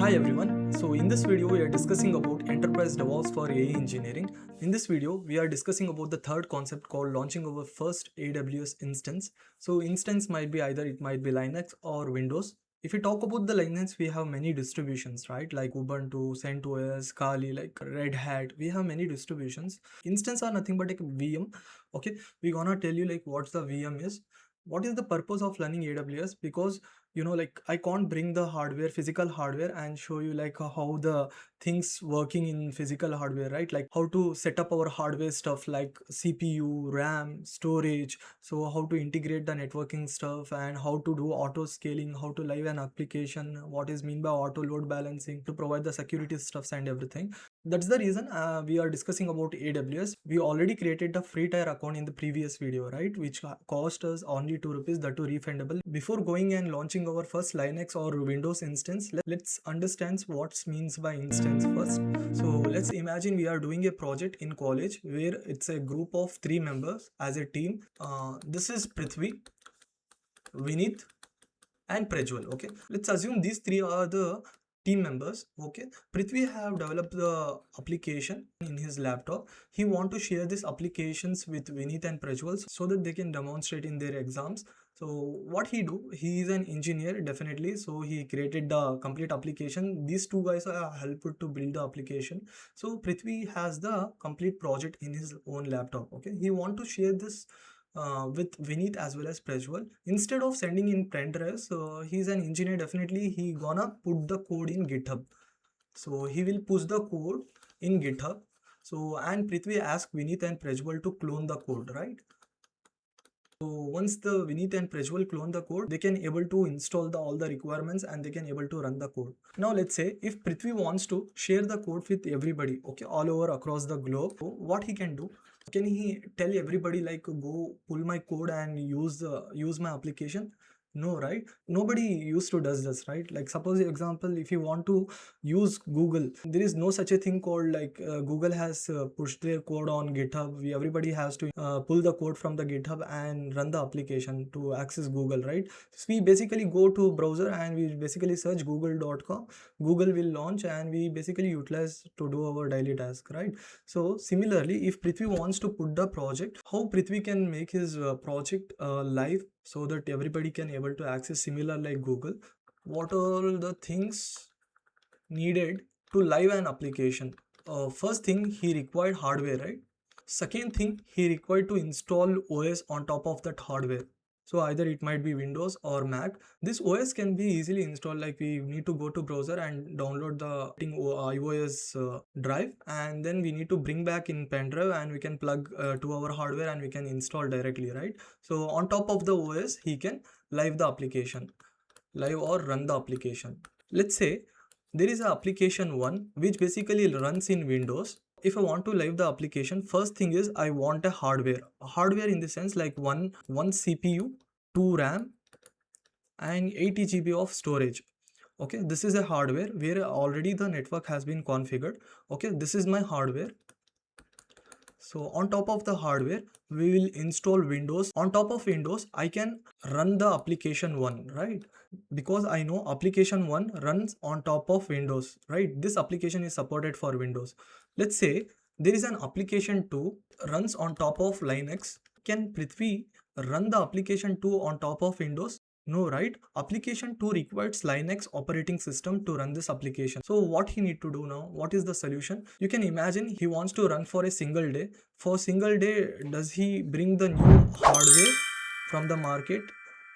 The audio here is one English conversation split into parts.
Hi everyone. So in this video we are discussing about enterprise DevOps for AI engineering. In this video we are discussing about the third concept called launching our first AWS instance. So instance might be either it might be Linux or Windows. If we talk about the Linux, we have many distributions, right? Like Ubuntu, CentOS, Kali, like Red Hat. We have many distributions. Instance are nothing but like a VM. Okay, we're gonna tell you like what's the VM is. What is the purpose of learning AWS? Because like I can't bring the hardware, physical hardware, and show you like how the things working in physical hardware, right? Like how to set up our hardware stuff like CPU, RAM, storage. So how to integrate the networking stuff and how to do auto scaling, how to live an application, what is mean by auto load balancing to provide the security stuffs and everything. That's the reason we are discussing about AWS. We already created the free tier account in the previous video, right? Which cost us only 2 rupees, that too refundable. Before going and launching our first Linux or Windows instance, let's understand what means by instance first. So let's imagine we are doing a project in college where it's a group of 3 members as a team. This is Prithvi, Vinith, and Prajwal. Okay, let's assume these 3 are the team members. Okay, Prithvi have developed the application in his laptop. He want to share these applications with Vinith and Prajwal so that they can demonstrate in their exams. So what he do, he is an engineer definitely, so he created the complete application. These 2 guys are helped to build the application. So Prithvi has the complete project in his own laptop. Okay, he want to share this with Vinith as well as Prajwal. Instead of sending in pen drives, he's an engineer, definitely he gonna put the code in GitHub. So he will push the code in GitHub. So and Prithvi asked Vinith and Prajwal to clone the code, right? So once the Vinith and Prajwal clone the code, they can able to install all the requirements and they can able to run the code. Now let's say if Prithvi wants to share the code with everybody, okay, all over across the globe, so what he can do? Can he tell everybody like go pull my code and use my application? No, right? Nobody used to does this, right? Like suppose example, if you want to use Google, there is no such a thing called like Google has pushed their code on GitHub. Everybody has to pull the code from the GitHub and run the application to access Google, right? So we basically go to browser and we basically search google.com. Google will launch and we basically utilize to do our daily task, right? So similarly, if Prithvi wants to put the project, how Prithvi can make his project live so that everybody can able to access similar like Google? What are the things needed to live an application? First thing, he required hardware, right? Second thing, he required to install OS on top of that hardware. So either it might be Windows or Mac. This OS can be easily installed, like we need to go to browser and download the iOS drive, and then we need to bring back in pen drive and we can plug to our hardware and we can install directly, right? So on top of the OS, he can live the application, live or run the application. Let's say there is an application 1 which basically runs in Windows. If I want to live the application, first thing is I want a hardware in the sense like one CPU, 2 RAM and 80 GB of storage. Okay, this is a hardware where already the network has been configured. Okay, this is my hardware. So on top of the hardware, we will install Windows. On top of Windows, I can run the application 1, right? Because I know application 1 runs on top of Windows, right? This application is supported for Windows. Let's say there is an application 2 runs on top of Linux. Can Prithvi run the application 2 on top of Windows? No, right? Application 2 requires Linux operating system to run this application. So what he need to do now? What is the solution? You can imagine he wants to run for a single day. For single day, does he bring the new hardware from the market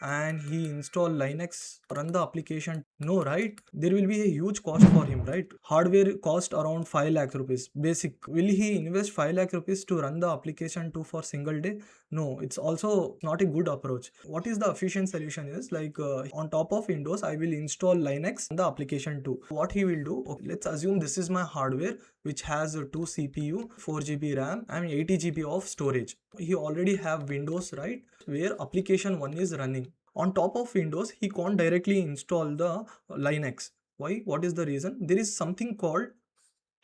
and he install Linux, run the application? No, right? There will be a huge cost for him, right? Hardware cost around 5 lakh rupees basic. Will he invest 5 lakh rupees to run the application 2 for single day? No, it's also not a good approach. What is the efficient solution is like on top of Windows, I will install Linux on the application 2. What he will do, okay, let's assume this is my hardware which has 2 CPU, 4 GB RAM and 80 GB of storage. He already have Windows, right, where application 1 is running. On top of Windows, he can't directly install the Linux. Why? What is the reason? There is something called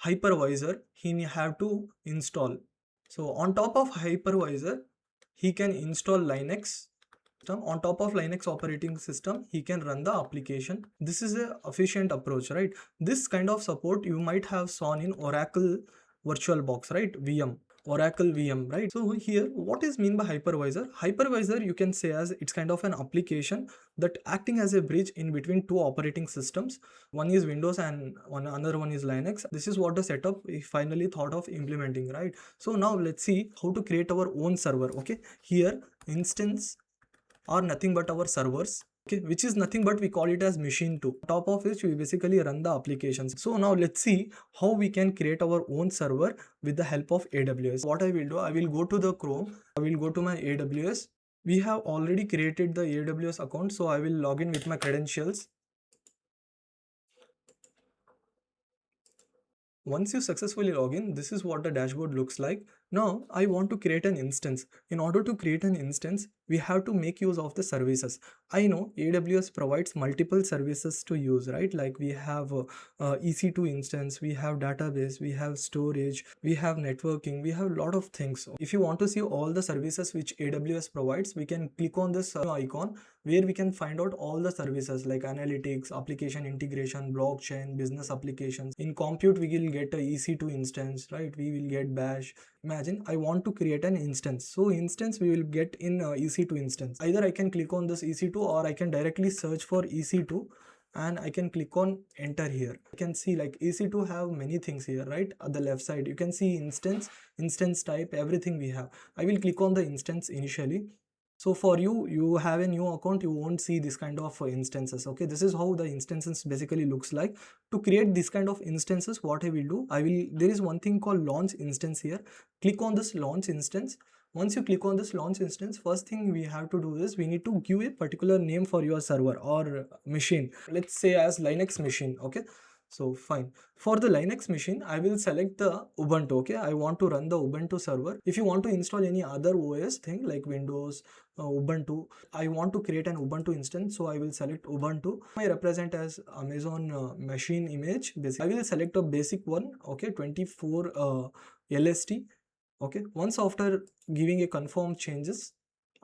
hypervisor he have to install. So on top of hypervisor, he can install Linux On top of Linux operating system, he can run the application. This is a efficient approach, right? This kind of support you might have seen in Oracle VirtualBox, right? VM. Oracle VM, right? So here, what is mean by hypervisor? Hypervisor, you can say as it's kind of an application that acting as a bridge in between two operating systems. One is Windows and another one is Linux. This is what the setup we finally thought of implementing, right? So now let's see how to create our own server. Okay, here instance are nothing but our servers, okay, which is nothing but we call it as machine 2, top of which we basically run the applications. So now let's see how we can create our own server with the help of AWS. What I will do, I will go to the Chrome, I will go to my AWS. We have already created the AWS account, so I will log in with my credentials. Once you successfully log in, this is what the dashboard looks like. Now I want to create an instance. In order to create an instance, we have to make use of the services. I know AWS provides multiple services to use, right? Like we have EC2 instance, we have database, we have storage, we have networking, we have a lot of things. If you want to see all the services which AWS provides, we can click on this icon where we can find out all the services like analytics, application integration, blockchain, business applications. In compute, we will get a EC2 instance, right? We will get bash. Imagine I want to create an instance. So instance we will get in EC2 instance. Either I can click on this EC2 or I can directly search for EC2 and I can click on enter here. You can see like EC2 have many things here, right? At the left side, you can see instance type, everything we have. I will click on the instance initially. So for you have a new account, you won't see this kind of instances. Okay, this is how the instances basically looks like. To create this kind of instances, what I will do, there is one thing called launch instance here. Click on this launch instance. Once you click on this launch instance, first thing we have to do is we need to give a particular name for your server or machine. Let's say as Linux machine. Okay, so fine. For the Linux machine, I will select the Ubuntu. Okay, I want to run the Ubuntu server. If you want to install any other OS thing like Windows, Ubuntu, I want to create an Ubuntu instance, so I will select Ubuntu. I represent as Amazon machine image. Basically, I will select a basic one. Okay, 24 LST. Okay, once after giving a confirm changes,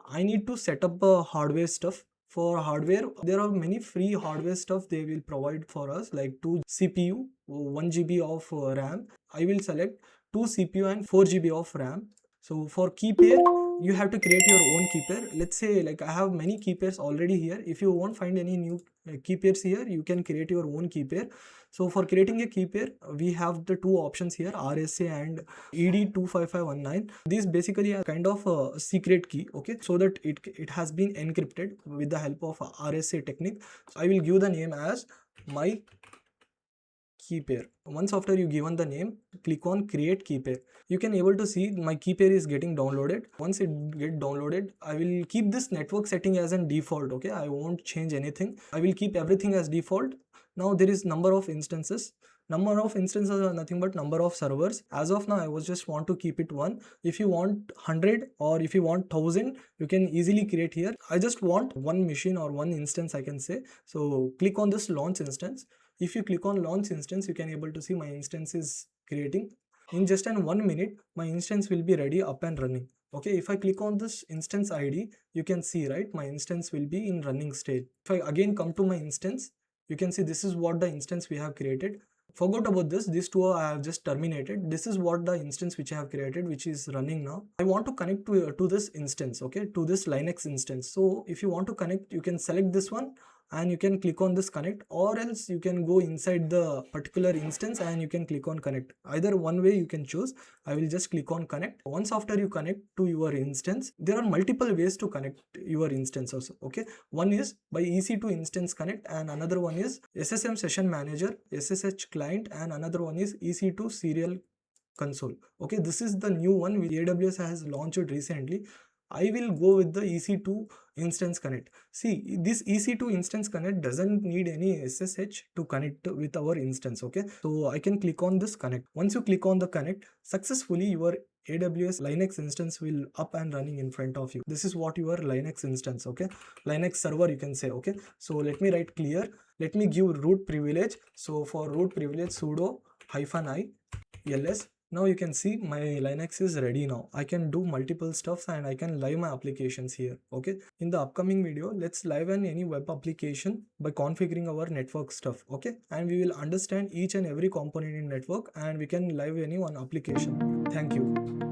I need to set up hardware stuff. For hardware, there are many free hardware stuff they will provide for us, like 2 CPU, 1 GB of RAM. I will select 2 CPU and 4 GB of RAM. So for key pair, you have to create your own key pair. Let's say like I have many key pairs already here. If you won't find any new key pairs here, you can create your own key pair. So for creating a key pair, we have the two options here, RSA and ED25519. These basically are kind of a secret key, okay, so that it has been encrypted with the help of RSA technique. So I will give the name as my key pair. Once after you given the name, click on create key pair. You can able to see my key pair is getting downloaded. Once it get downloaded, I will keep this network setting as an default. Okay, I won't change anything. I will keep everything as default. Now there is number of instances. Number of instances are nothing but number of servers. As of now, I was just want to keep it 1. If you want 100 or if you want 1000, you can easily create here. I just want one machine or one instance, I can say. So click on this launch instance. If you click on launch instance, you can able to see my instance is creating. In just an 1 minute, my instance will be ready, up and running. Okay, if I click on this instance ID, you can see, right, my instance will be in running state. If I again come to my instance, you can see this is what the instance we have created. Forgot about this, these two I have just terminated. This is what the instance which I have created, which is running now. I want to connect to this instance, okay, to this Linux instance. So if you want to connect, you can select this one and you can click on this connect, or else you can go inside the particular instance and you can click on connect. Either one way you can choose. I will just click on connect. Once after you connect to your instance, there are multiple ways to connect your instance also. Okay, one is by EC2 instance connect, and another one is SSM session manager, SSH client, and another one is EC2 serial console. Okay, this is the new one which AWS has launched recently. I will go with the EC2 instance connect. See, this EC2 instance connect doesn't need any SSH to connect with our instance. Okay, so I can click on this connect. Once you click on the connect, successfully your AWS Linux instance will up and running in front of you. This is what your Linux instance, okay, Linux server you can say. Okay, so let me write clear. Let me give root privilege. So for root privilege, sudo -i ls Now you can see my Linux is ready now. I can do multiple stuffs and I can live my applications here. Okay. In the upcoming video, let's live an any web application by configuring our network stuff. Okay. And we will understand each and every component in network and we can live any one application. Thank you.